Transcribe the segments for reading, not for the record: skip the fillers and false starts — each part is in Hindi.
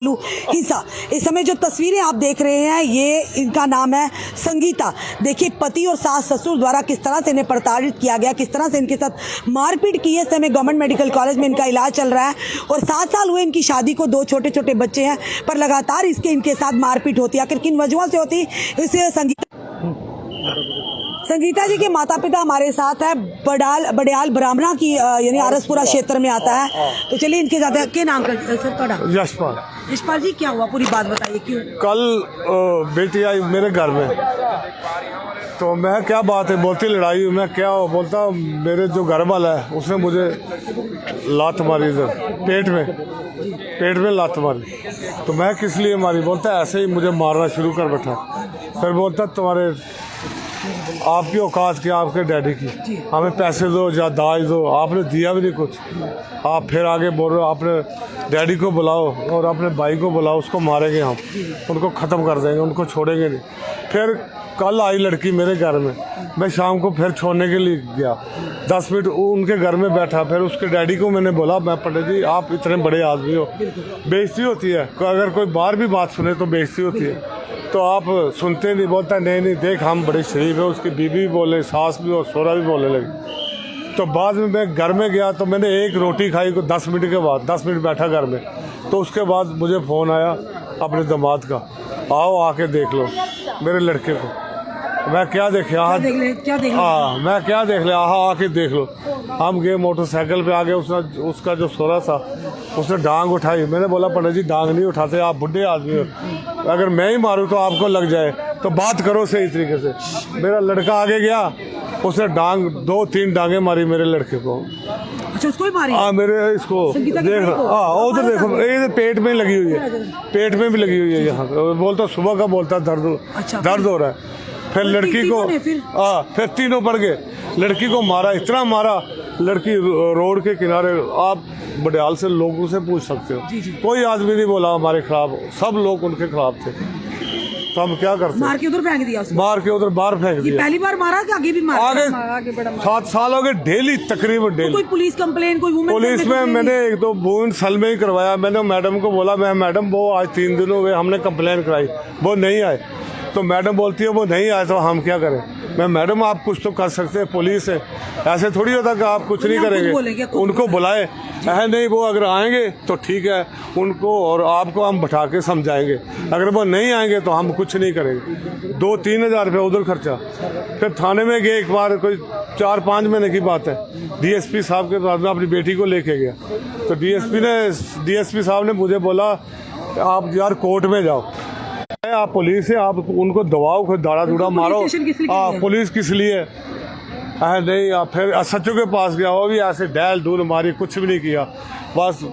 हिंसा। इस समय जो तस्वीरें आप देख रहे हैं ये इनका नाम है संगीता। देखिए पति और सास ससुर द्वारा किस तरह से इन्हें प्रताड़ित किया गया, किस तरह से इनके साथ मारपीट की है। इस समय गवर्नमेंट मेडिकल कॉलेज में इनका इलाज चल रहा है और 7 साल हुए इनकी शादी को, 2 छोटे छोटे बच्चे हैं, पर लगातार इनके साथ मारपीट होती है। आखिर किन वजहों से होती है इसे संगीता जी के माता पिता हमारे साथ है। बड़याल ब्राह्मणा की यानी आरसपुरा क्षेत्र में आता है। तो चलिए इनके साथ क्या नाम कर सर? यशपाल जी, क्या हुआ पूरी बात बताइए। क्यों? कल बेटी आई मेरे घर में, तो मैं क्या बात है बोलती, लड़ाई मैं क्या बोलता, मेरे जो घर वाला है उसने मुझे लात मारी इधर पेट में लात मारी। तो मैं किस लिए मारी, बोलता ऐसे ही मुझे मारना शुरू कर बैठा। फिर बोलता तुम्हारे आपकी औकात की, आपके डैडी की, हमें पैसे दो या दाज दो, आपने दिया भी नहीं कुछ। आप फिर आगे बोल रहे हो आपने डैडी को बुलाओ और अपने भाई को बुलाओ, उसको मारेंगे हम, उनको ख़त्म कर देंगे, उनको छोड़ेंगे नहीं। फिर कल आई लड़की मेरे घर में, मैं शाम को फिर छोड़ने के लिए गया, 10 मिनट उनके घर में बैठा। फिर उसके डैडी को मैंने बोला, मैं पंडित जी आप इतने बड़े आदमी हो, बेइज्जती होती है, अगर कोई बार भी बात सुने तो बेइज्जती होती है, तो आप सुनते नहीं। बोलता नहीं देख हम बड़े शरीफ है। उसकी बीवी भी बोले, सास भी और सोहरा भी बोलने लगे। तो बाद में मैं घर में गया तो मैंने एक रोटी खाई को 10 मिनट के बाद, 10 मिनट बैठा घर में। तो उसके बाद मुझे फ़ोन आया अपने दामाद का, आओ आके देख लो मेरे लड़के को। मैं क्या देखे, हाँ मैं क्या देख लिया, हाँ आके देख लो। हम गए मोटरसाइकिल पे आगे, उसका जो सोहरा था उसने डांग उठाई। मैंने बोला पंडित जी डांग नहीं उठाते, आप बुढ़े आदमी हो, अगर मैं ही मारूं तो आपको लग जाए, तो बात करो सही तरीके से। मेरा लड़का आगे गया, उसने 2-3 डांगे मारी मेरे लड़के को। अच्छा, उसको ही मारी? हाँ मेरे इसको देख, हाँ उधर देखो, ये पेट में लगी हुई है, पेट में भी लगी हुई है यहाँ। बोलता सुबह का बोलता दर्द हो रहा है। फिर लड़की को फिर तीनों पड़ गए, लड़की को मारा, इतना मारा। लड़की रोड के किनारे, आप बड़याल से लोगों से पूछ सकते हो, कोई आदमी नहीं बोला हमारे खिलाफ, सब लोग उनके खिलाफ थे। तो हम क्या करते, मार के उधर फेंक दिया उसको? मार के उधर बाहर फेंक दिया। पहली बार मारा कि आगे भी मारा? आगे 7 साल हो गए डेली, तकरीबन डेली। कोई पुलिस कंप्लेन, कोई पुलिस में मैंने 1-2 बूंद सल में ही करवाया। मैंने मैडम को बोला, मैं मैडम वो आज 3 दिन हुए हमने कंप्लेन कराई, वो नहीं आए। तो मैडम बोलती है वो नहीं आए तो हम क्या करें। मैं मैडम आप कुछ तो कर सकते हैं, पुलिस है, ऐसे थोड़ी होता कि आप कुछ नहीं करेंगे। उनको बुलाए, नहीं वो अगर आएंगे तो ठीक है, उनको और आपको हम बैठा के समझाएंगे, अगर वो नहीं आएंगे तो हम कुछ नहीं करेंगे। 2-3 हज़ार रुपये उधर खर्चा। फिर थाने में गए एक बार, कोई 4-5 महीने की बात है, DSP साहब के पास में अपनी बेटी को लेके गया। तो DSP साहब ने मुझे बोला आप यार कोर्ट में जाओ, आप पुलिस है, आप उनको दबाओ, फिर दाड़ा दूड़ा मारो। पुलिस किस लिए? नहीं, आप फिर SHO के पास गया, वो भी ऐसे डैल डूल मारी, कुछ भी नहीं किया। बस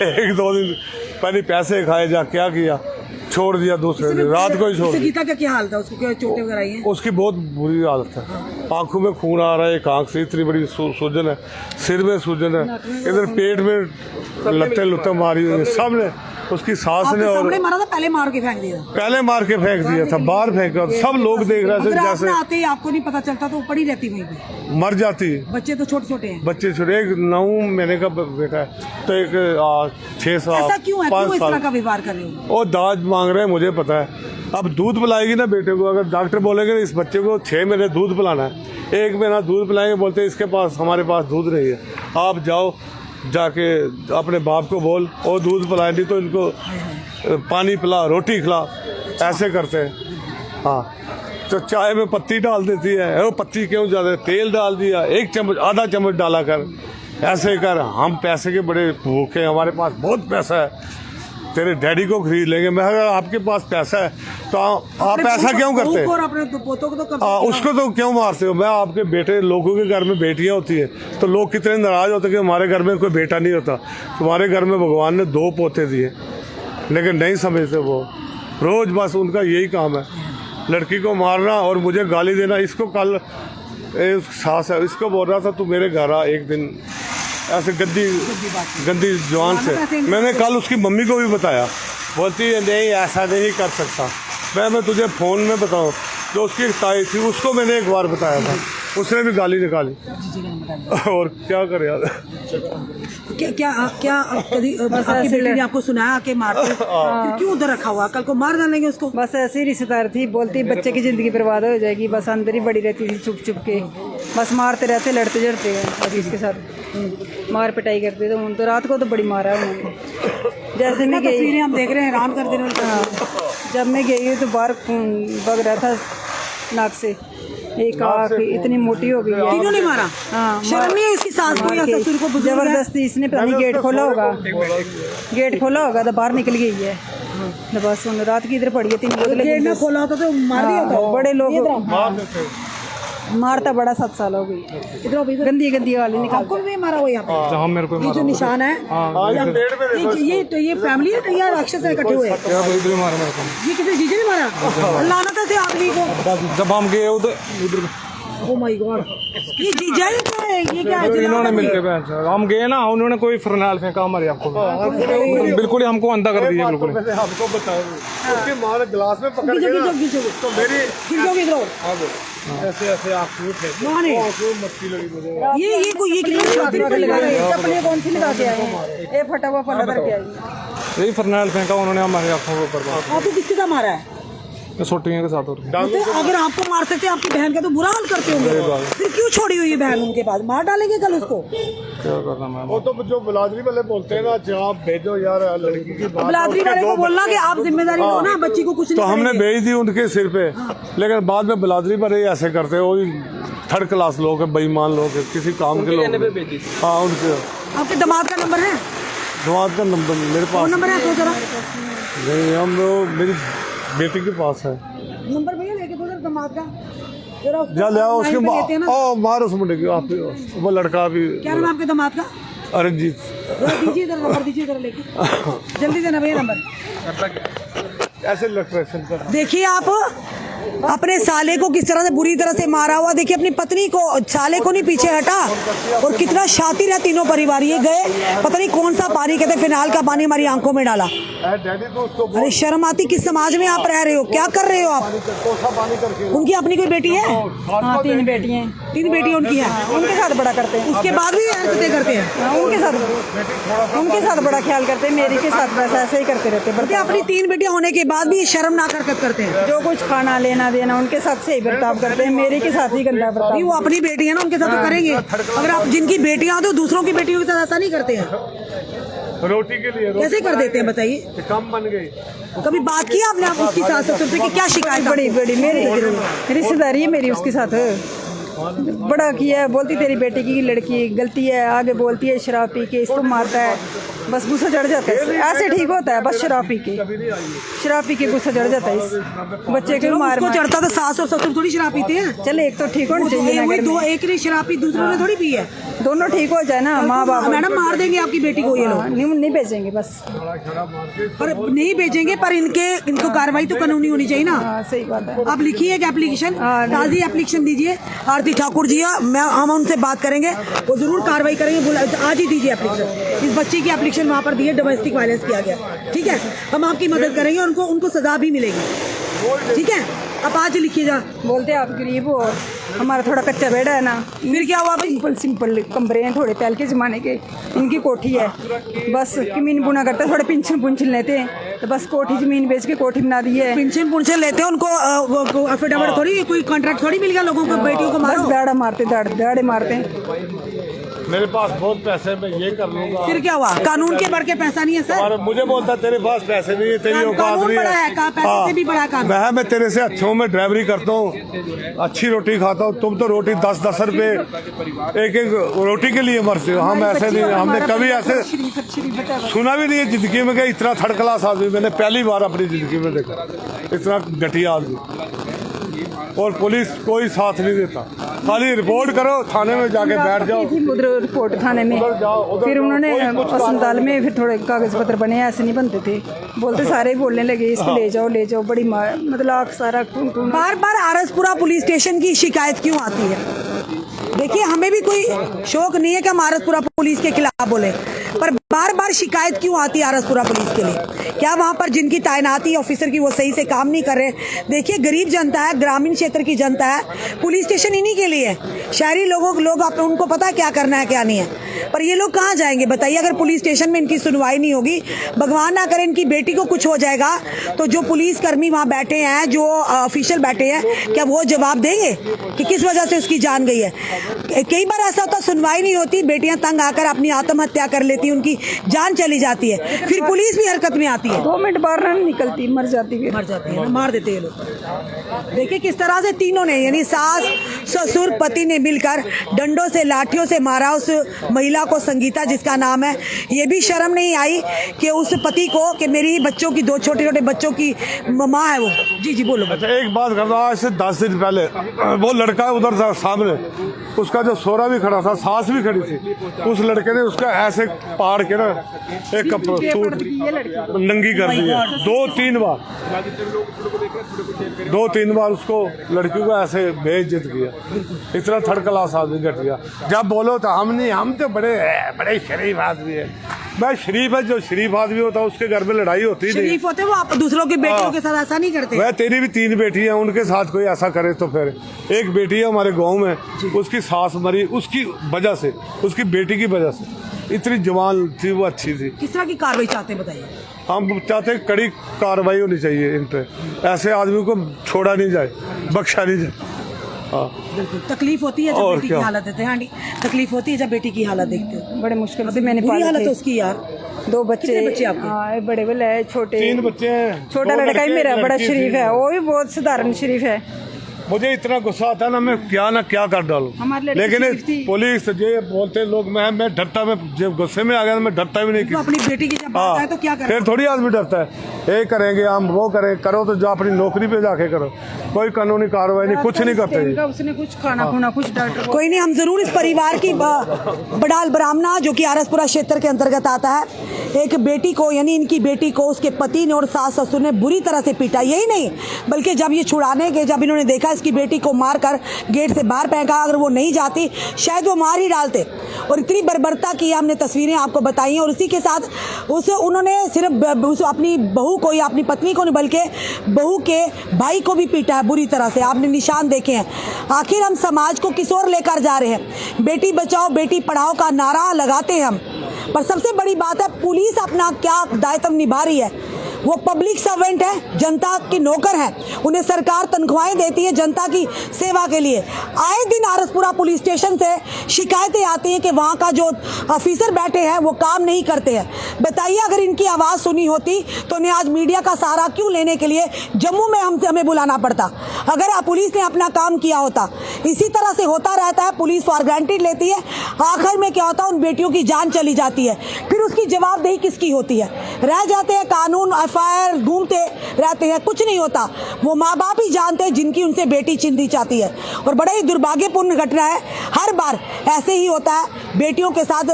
1-2 दिन पहले पैसे खाए, जा क्या किया, छोड़ दिया दूसरे दिन, रात को ही छोड़ दिया। संगीता का क्या हाल था? उसको क्या चोटें वगैरह आई हैं? उसकी बहुत बुरी हालत है, आंखों में खून आ रहा है, एक आंख से इतनी बड़ी सूजन है, सिर में सूजन है, इधर पेट में लत्ते मारी हुई है सबने। उसकी सास ने और मारा था, पहले मार के फेंक दिया? पहले मार के फेंक दिया था, बाहर फेंका, सब लोग देख रहे थे। जैसे आते ही आपको नहीं पता चलता तो पड़ी रहती वहीं पे, मर जाती। बच्चे तो छोटे छोटे हैं, बच्चे छोटे, एक 9 महीने का बेटा है, तो एक 6 साल। ऐसा क्यों है, क्यों इस तरह का व्यवहार कर रहे हो? वो दाज मांग रहे हैं, मुझे पता है। अब दूध पिलाएगी ना बेटे को, अगर डॉक्टर बोलेंगे इस बच्चे को 6 महीने दूध पिलाना है, 1 महीना दूध पिलाएंगे, बोलते हैं इसके पास, हमारे पास दूध नहीं है, आप जाओ जाके अपने बाप को बोल और दूध पिलाए, नहीं तो इनको पानी पिला, रोटी खिला, ऐसे करते हैं। हाँ, तो चाय में पत्ती डाल देती है, वो पत्ती क्यों ज़्यादा, तेल डाल दिया, 1 चम्मच आधा चम्मच डाला कर, ऐसे कर। हम पैसे के बड़े भूखे, हमारे पास बहुत पैसा है, तेरे डैडी को खरीद लेंगे। मैं अगर आपके पास पैसा है तो आप ऐसा क्यों करते हैं? उसको तो क्यों मारते हो? मैं आपके बेटे, लोगों के घर में बेटियां होती है तो लोग कितने नाराज होते हैं कि हमारे घर में कोई बेटा नहीं होता। तुम्हारे घर में भगवान ने 2 पोते दिए, लेकिन नहीं समझते वो, रोज बस उनका यही काम है, लड़की को मारना और मुझे गाली देना। इसको कल सास है, इसको बोल रहा था तू मेरे घर आ एक दिन, ऐसे गंदी जवान से। मैंने कल उसकी मम्मी को भी बताया, बोलती है नहीं ऐसा नहीं कर सकता। मैं तुझे फ़ोन में बताऊं, जो उसकी ताई थी उसको मैंने एक बार बताया था, उसने भी गाली निकाली। और क्या करे यार। क्या क्या क्या आपकी बेटी ने आपको सुनाया कि मारते फिर क्यों उधर रखा हुआ? कल को मार डालेंगे उसको। बस ऐसे ही रिश्तेदार थी, बोलती बच्चे की ज़िंदगी बर्बाद हो जाएगी, बस अंदर ही बड़ी रहती थी चुप चुप के, बस मारते रहते, लड़ते झड़ते हैं अभी इसके साथ, मार पिटाई करते। तो तो रात को तो बड़ी मारा है उन्होंने। जैसे मैं गई, तस्वीरें हम देख रहे हैं, हैरान कर दे रहे हैं। हाँ, जब मैं गई तो बाहर बग रहा था नाक से, एक आँख इतनी मोटी हो गई है। तीनों ने मारा? हाँ, शर्म नहीं है इसकी सास को या ससुर को? जबरदस्ती इसने पता नहीं गेट खोला होगा, गेट खोला होगा तो बाहर निकल गई है। तो बस उन रात की इधर पड़ी है 3 बोतलें। गेट ना खोला होता तो मार दिया होता। बड़े लोग मारता बड़ा 7 साल हो गई। गंदी गंदी गाली निकाल। आपको भी मारा हुआ यहाँ पे? जहाँ मेरे को ये जो निशान है ये फैमिली है या राक्षस है इकट्ठे हुए? ये किसी जीजे ने मारा? लानत है आदमी को। जब हम गए उधर ओह माय गॉड, ये जीजा ही क्या है? ये क्या है? इन्होंने मिलके हम गए ना, उन्होंने कोई फरनाल फेंका हमारे आपको, बिल्कुल ही हमको अंधा कर दिया। बिल्कुल मैंने आपको बताया उसके मार गिलास में पकड़ के ना, तो मेरी ऐसे ऐसे आंखों मस्ती लगी मुझे। ये कौन सी लगा के आए हैं? ये फटा हुआ पल्ला करके आई है। यही फरनाल फेंका उन्होंने हमारे आंखों के ऊपर, आपको किसके साथ मारा है? सोटियों के साथ। तो अगर आपको मार सकते आपकी बहन का तो बुरा हाल करते होंगे, फिर क्यों छोड़ी हुई है बहन उनके पास? मार डालेंगे कल उसको। क्या करना मैम? वो तो जो बिलादरी वाले बोलते हैं ना, जहाँ भेजो यार लड़की की बात। बिलादरी वाले को बोलना कि आप जिम्मेदारी लो ना, बच्ची को कुछ नहीं तो हमने करेंगे। भेज दी उनके सिर पे, लेकिन बाद में बिलादरी वाले ऐसे करते हो, 3rd क्लास लोग है, बेईमान लोग है, किसी काम के लोग। हाँ, उनके। आपके दामाद का नंबर है? दामाद का नंबर मेरे फोन पास नंबर है तो जरा नहीं, हम मेरी बेटी के पास है। नंबर भैया लेके दो जरा दामाद का जरा। जा ले आओ उसके लाइन पे लेते हैं ना। मार उस मुंडे की, आप वो लड़का भी। क्या नाम है आपके दामाद का? अरनजीत। दीजिए जरा नंबर, दीजिए जरा लेके जल्दी देना भैया नंबर। ऐसे इलेक्ट्रिशियन का। देखिए आप अपने साले को किस तरह से बुरी तरह से मारा हुआ। देखिए अपनी पत्नी को, साले को नहीं पीछे हटा, और कितना शातिर है तीनों परिवार। ये गए पता नहीं कौन सा पानी, कहते फिनाल का पानी हमारी आंखों में डाला। अरे शर्म आती, किस समाज में आप रह रहे हो? क्या कर रहे हो आप? उनकी अपनी कोई बेटी है? हाँ, 3 बेटियाँ हैं। 3 बेटियां उनकी हैं। उनके साथ बड़ा करते हैं, उसके बाद भी हरकतें करते हैं? हाँ, उनके साथ बड़ा ख्याल करते हैं। मेरी के साथ बस ऐसे ही करते रहते हैं। बल्कि अपनी 3 बेटियां होने के बाद भी शर्मनाक हरकत करते हैं। जो कुछ खाना लेना देना उनके साथ सही बर्ताव करते हैं, मेरे के साथ ही गंदा बर्ताव। नहीं, वो अपनी बेटी है ना, उनके साथ तो करेंगे। अगर आप जिनकी बेटियां हो तो दूसरों की बेटियों के साथ ऐसा नहीं करते हैं। रोटी के लिए कैसे कर देते हैं बताइए? कम बन गई। कभी बात की आपने आप उसकी सास ससुर से कि क्या शिकायत? बड़ी मेरी रिश्तेदारी है मेरी उसके साथ, बड़ा किया है। बोलती तेरी बेटी की लड़की गलती है, आगे बोलती है शराब पी के इसको मारता है, बस गुस्सा चढ़ जाता है। ऐसे ठीक होता है? बस शराब पी के गुस्सा चढ़ जाता है। इस बच्चे के मार को चढ़ता तो सास और ससुर थोड़ी शराब पीते हैं। चले एक तो ठीक होना चाहिए, वही दो, एक ने शराब पी, दूसरों ने थोड़ी पी है। दोनों ठीक हो जाए ना। माँ बाप मैडम मार देंगे आपकी बेटी को ये लोग? नहीं भेजेंगे बस, पर नहीं भेजेंगे, पर इनको कार्रवाई तो कानूनी होनी चाहिए ना। सही बात है। आप लिखिए एक एप्लीकेशन, ताज़ी एप्लीकेशन दीजिए। आरती ठाकुर जी हम उनसे बात करेंगे, वो जरूर कार्रवाई करेंगे। आज ही दीजिए एप्लीकेशन। इस बच्चे की एप्लीकेशन वहाँ पर दी है, डोमेस्टिक वायलेंस किया गया। ठीक है, हम आपकी मदद करेंगे, उनको सजा भी मिलेगी। ठीक है, आप आज लिखिएगा। बोलते आप गरीब हो, हमारा थोड़ा कच्चा बेड़ा है ना। फिर क्या हुआ भाई? सिंपल कमरे हैं, थोड़े पहले के ज़माने के। इनकी कोठी है, बस कमीन बुना करते हैं, थोड़े पेंशन लेते हैं, तो बस कोठी ज़मीन बेच के कोठी बना दी है। पेंशन लेते हैं, उनको एफिडेविट थोड़ी, कोई कॉन्ट्रैक्ट थोड़ी मिल गया लोगों को, बेटियों को मारो। दाड़े मारते हैं। मेरे पास बहुत पैसे, मैं ये कर लूंगा। फिर क्या हुआ? कानून के बढ़ के पैसा नहीं है सर। और मुझे बोलता तेरे पास पैसे नहीं है, तेरी औकात नहीं है। पैसे से भी बड़ा कानून। मैं तेरे से अच्छों में ड्राइवरी करता हूँ, अच्छी रोटी खाता हूँ। तुम तो रोटी 10-10 रुपए एक रोटी के लिए मरते हो। हम ऐसे नहीं, हमने कभी ऐसे सुना भी नहीं है जिंदगी में कि इतना 3rd क्लास आदमी मैंने पहली बार अपनी जिंदगी में देखा, इतना घटिया आदमी। और पुलिस कोई साथ नहीं देता, खाली रिपोर्ट करो, थाने में जाके बैठ जाओ। उधर रिपोर्ट थाने में, फिर उन्होंने अस्पताल में फिर थोड़े कागज पत्र बने, ऐसे नहीं बनते थे। बोलते सारे ही बोलने लगे इसको ले जाओ, बड़ी मतलब सारा बार बार आरसपुरा पुलिस स्टेशन की शिकायत क्यों आती है? देखिए हमें भी कोई शौक नहीं है कि हम आरसपुरा पुलिस के खिलाफ बोले, पर बार बार शिकायत क्यों आती है आरसपुरा पुलिस के लिए? क्या वहाँ पर जिनकी तैनाती ऑफिसर की वो सही से काम नहीं कर रहे? देखिए गरीब जनता है, ग्रामीण क्षेत्र की जनता है, पुलिस स्टेशन इन्हीं के लिए है। शहरी लोग उनको पता है क्या करना है क्या नहीं है, पर ये लोग कहाँ जाएंगे बताइए? अगर पुलिस स्टेशन में इनकी सुनवाई नहीं होगी, भगवान ना करे इनकी बेटी को कुछ हो जाएगा, तो जो पुलिस कर्मी वहाँ बैठे हैं, जो ऑफिशियल बैठे हैं, क्या वो जवाब देंगे कि किस वजह से उसकी जान गई है? कई बार ऐसा होता, सुनवाई नहीं होती, बेटियां तंग आकर अपनी आत्महत्या कर लेती, उनकी जान चली जाती है, फिर पुलिस भी हरकत में आती है। 2 मिनट बाहर नहीं निकलती, मर जाती है ना, मार देते हैं लोग। देखिए किस तरह से तीनों ने, यानी सास ससुर पति ने मिलकर डंडों से लाठियों से मारा उस महिला को, संगीता जिसका नाम है। ये भी शर्म नहीं आई कि उस पति को, कि मेरी बच्चों की, 2 छोटे छोटे बच्चों की माँ है वो। जी जी बोलो। अच्छा एक बात करता हूँ, आज से 10 दिन पहले वो लड़का उधर था सामने, उसका जो सोरा भी खड़ा था, सास भी खड़ी थी, उस लड़के ने उसका ऐसे पाड़ के ना एक कपड़ा सूट नंगी कर दी है 2-3 बार उसको, लड़की को ऐसे बेइज्जत किया। इतना थर्ड क्लास आदमी घट गया। जब बोलो तो हम तो बड़े शरीफ आदमी है। मैं शरीफ है, जो शरीफ आदमी होता है उसके घर में लड़ाई होती नहीं। शरीफ होते वो आप दूसरों की बेटियों के साथ ऐसा नहीं करते। वह तेरी भी 3 बेटी है, उनके साथ कोई ऐसा करे तो फिर। एक बेटी है हमारे गांव में, उसकी सास मरी उसकी वजह से, उसकी बेटी की वजह से। इतनी जवान थी वो, अच्छी थी। किस तरह की कार्रवाई चाहते हैं बताइए? हम चाहते हैं कड़ी कार्रवाई होनी चाहिए इन पे, ऐसे आदमी को छोड़ा नहीं जाए, बख्शा नहीं जाए। हाँ बिल्कुल तकलीफ होती है जब बेटी की हालत देखते हैं। आंटी तकलीफ होती है जब बेटी की हालत देखते हो? बड़े मुश्किल से मैंने बुरी हालत है उसकी यार। 2 बच्चे। कितने बच्चे आपके? हाँ, बड़े वाले है, छोटे 3 बच्चे हैं। छोटा 2 लड़का ही लड़के, मेरा बड़ा लड़की शरीफ थी। है, वो भी बहुत साधारण शरीफ है। मुझे इतना गुस्सा आता है ना, मैं क्या कर डालूं। हमारे लड़की लेकिन शरीफ थी। पुलिस ये बोलते लोग, मैं डरता, मैं जब गुस्से में आ गया मैं डरता भी नहीं तो किसी। अपनी बेटी की जब बात आए तो क्या करें? फिर थोड़ी आदमी डरता है, ये करेंगे हम, वो करें, करो तो जो अपनी नौकरी पे जाके करो, कोई कानूनी कार्रवाई नहीं, कुछ नहीं करते। उसने कुछ खाना खुना कुछ डॉक्टर कोई नहीं, हम जरूर इस परिवार की बड़ाल ब्राह्मणा जो कि आरसपुरा क्षेत्र के अंतर्गत आता है, एक बेटी को, यानी इनकी बेटी को उसके पति ने और सास ससुर ने बुरी तरह से पीटा। यही नहीं बल्कि जब ये छुड़ाने के, जब इन्होंने देखा इसकी बेटी को मारकर गेट से बाहर फेंका, अगर वो नहीं जाती शायद वो मार ही डालते। और इतनी बर्बरता की हमने तस्वीरें आपको बताई हैं। और उसी के साथ उन्होंने सिर्फ अपनी बहू को या अपनी पत्नी को नहीं बल्कि बहू के भाई को भी पीटा है बुरी तरह से। आपने निशान देखे हैं। आखिर हम समाज को किस ओर लेकर जा रहे हैं? बेटी बचाओ बेटी पढ़ाओ का नारा लगाते हैं हम, पर सबसे बड़ी बात है पुलिस अपना क्या दायित्व निभा रही है? वो पब्लिक सर्वेंट है, जनता के नौकर हैं, उन्हें सरकार तनख्वाहें देती है जनता की सेवा के लिए। आए दिन आरसपुरा पुलिस स्टेशन से शिकायतें आती हैं कि वहाँ का जो ऑफिसर बैठे हैं वो काम नहीं करते हैं। बताइए अगर इनकी आवाज़ सुनी होती तो उन्हें आज मीडिया का सहारा क्यों लेने के लिए जम्मू में हमें बुलाना पड़ता? अगर पुलिस ने अपना काम किया होता। इसी तरह से होता रहता है, पुलिस फॉर ग्रांटेड लेती है, आखिर में क्या होता है, उन बेटियों की जान चली जाती है, फिर उसकी जवाबदेही किसकी होती है? रह जाते हैं कानून एफआईआर घूमते रहते हैं, कुछ नहीं होता। वो माँ बाप ही जानते हैं जिनकी उनसे बेटी छीननी चाहती है। और बड़ा ही दुर्भाग्यपूर्ण घटना है, हर बार ऐसे ही होता है, बेटियों के साथ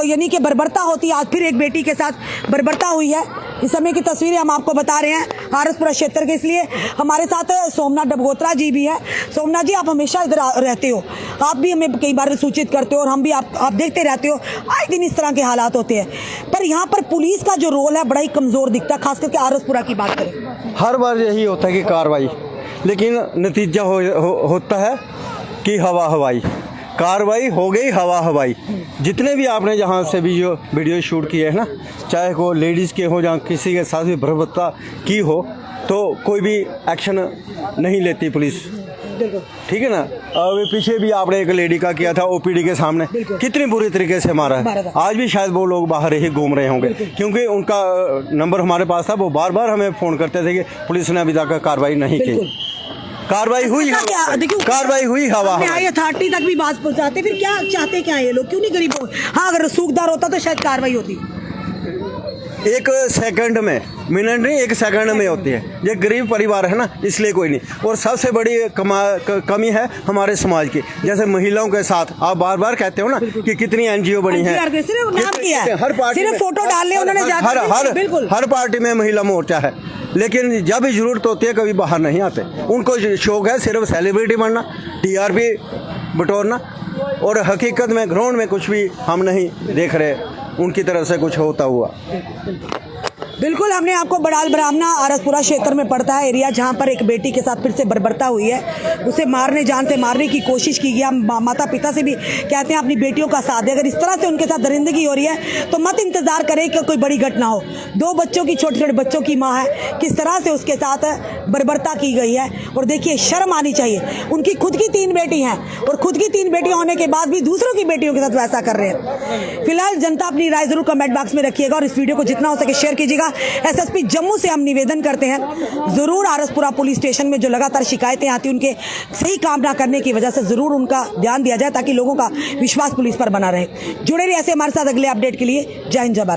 यानी कि बर्बरता होती है। आज फिर एक बेटी के साथ बर्बरता हुई है। इस समय की तस्वीरें हम आपको बता रहे हैं आरसपुरा क्षेत्र के, इसलिए हमारे साथ सोमनाथ डबगोत्रा जी भी है। सोमनाथ जी, आप हमेशा इधर रहते हो, आप भी हमें कई बार सूचित करते हो और हम भी आप देखते रहते हो, आए दिन इस तरह के हालात होते हैं। पर यहाँ पर पुलिस का जो रोल है बड़ा ही कमज़ोर दिखता है, खास करके आरसपुरा की बात करें। हर बार यही होता है कि कार्रवाई, लेकिन नतीजा होता है कि हवाई कार्रवाई हो गई, हवाई। जितने भी आपने जहाँ से भी जो वीडियो शूट किए हैं ना, चाहे वो लेडीज़ के हो या किसी के साथ भी बर्बरता की हो, तो कोई भी एक्शन नहीं लेती पुलिस, ठीक है ना। अभी पीछे भी आपने एक लेडी का किया था ओपीडी के सामने, कितनी बुरी तरीके से मारा है। आज भी शायद वो लोग बाहर ही घूम रहे होंगे, क्योंकि उनका नंबर हमारे पास था। वो बार बार हमें फ़ोन करते थे कि पुलिस ने अभी तक कार्रवाई नहीं की। कार्रवाई हुई हवा अथॉरिटी तक भी बात पहुंचाते, फिर क्या चाहते क्या ये लोग? क्यों नहीं गरीबों? हाँ, अगर सूखदार होता तो शायद कार्रवाई होती। 1 सेकंड में, मिनट नहीं 1 सेकंड में होती है। ये गरीब परिवार है ना, इसलिए कोई नहीं। और सबसे बड़ी कमी है हमारे समाज की, जैसे महिलाओं के साथ आप बार बार कहते हो ना कि कितनी एनजीओ बनी है, हर पार्टी में फोटो डाल ले उन्होंने, हर पार्टी में महिला मोर्चा है, लेकिन जब भी जरूरत होती है कभी बाहर नहीं आते। उनको शौक है सिर्फ सेलिब्रिटी बनना, टीआरपी बटोरना, और हकीकत में ग्राउंड में कुछ भी हम नहीं देख रहे। उनकी तरफ से कुछ होता हुआ। बिल्कुल, हमने आपको बड़ाल ब्राह्मणा आरसपुरा क्षेत्र में पड़ता है एरिया, जहां पर एक बेटी के साथ फिर से बर्बरता हुई है। उसे जान से मारने की कोशिश की गई। हम माता पिता से भी कहते हैं अपनी बेटियों का साथ दें। अगर इस तरह से उनके साथ दरिंदगी हो रही है तो मत इंतजार करें कि कोई बड़ी घटना हो। 2 बच्चों की, छोटे छोटे बच्चों की माँ है, किस तरह से उसके साथ बर्बरता की गई है। और देखिए, शर्म आनी चाहिए। उनकी खुद की 3 बेटी हैं और खुद की 3 बेटियां होने के बाद भी दूसरों की बेटियों के साथ वैसा कर रहे हैं। फिलहाल जनता अपनी राय जरूर कमेंट बॉक्स में रखिएगा और इस वीडियो को जितना हो सके शेयर कीजिएगा। एसएसपी जम्मू से हम निवेदन करते हैं, जरूर आरसपुरा पुलिस स्टेशन में जो लगातार शिकायतें आती हैं उनके सही काम ना करने की वजह से जरूर उनका ध्यान दिया जाए ताकि लोगों का विश्वास पुलिस पर बना रहे। जुड़े रहिए ऐसे हमारे साथ अगले अपडेट के लिए। जय हिंद, जय भारत।